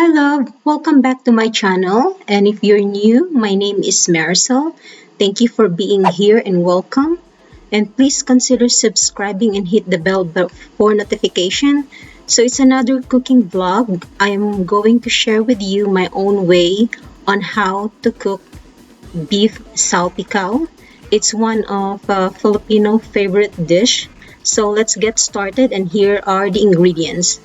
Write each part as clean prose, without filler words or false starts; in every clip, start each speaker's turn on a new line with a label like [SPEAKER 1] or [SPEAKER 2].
[SPEAKER 1] Hi love, welcome back to my channel. And if you're new, my name is Marisol. Thank you for being here and welcome. And please consider subscribing and hit the bell for notification. So it's another cooking vlog. I am going to share with you my own way on how to cook beef salpicao. It's one of Filipino favorite dish. So let's get started and here are the ingredients.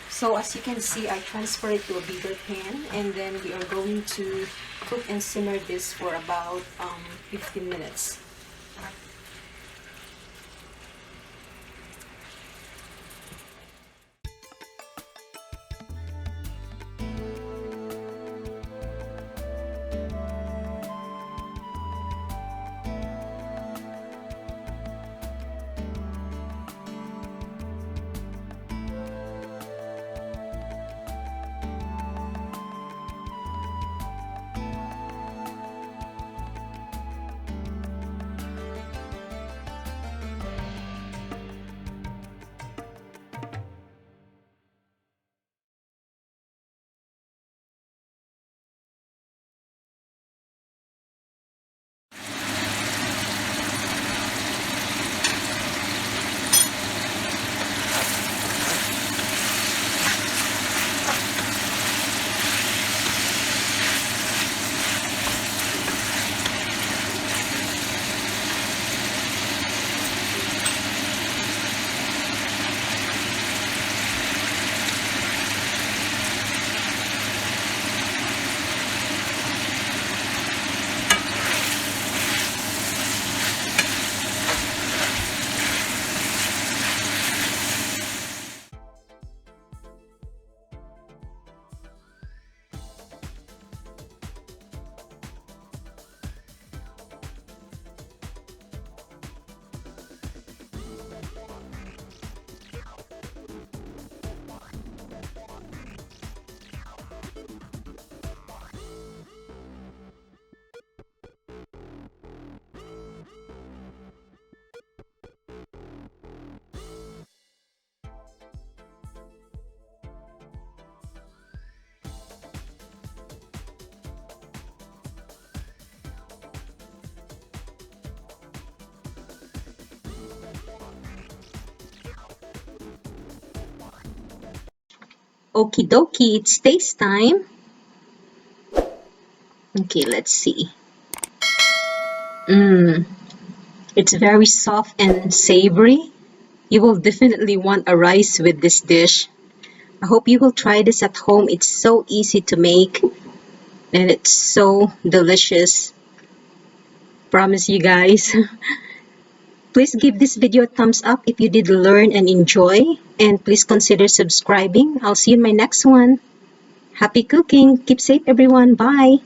[SPEAKER 1] So as you can see, I transfer it to a bigger pan and then we are going to cook and simmer this for about 15 minutes. Okie dokie, it's taste time. Okay, let's see. It's very soft and savory. You will definitely want a rice with this dish. I hope you will try this at home. It's so easy to make and it's so delicious. Promise you guys. Please give this video a thumbs up if you did learn and enjoy. And please consider subscribing. I'll see you in my next one. Happy cooking. Keep safe, everyone. Bye.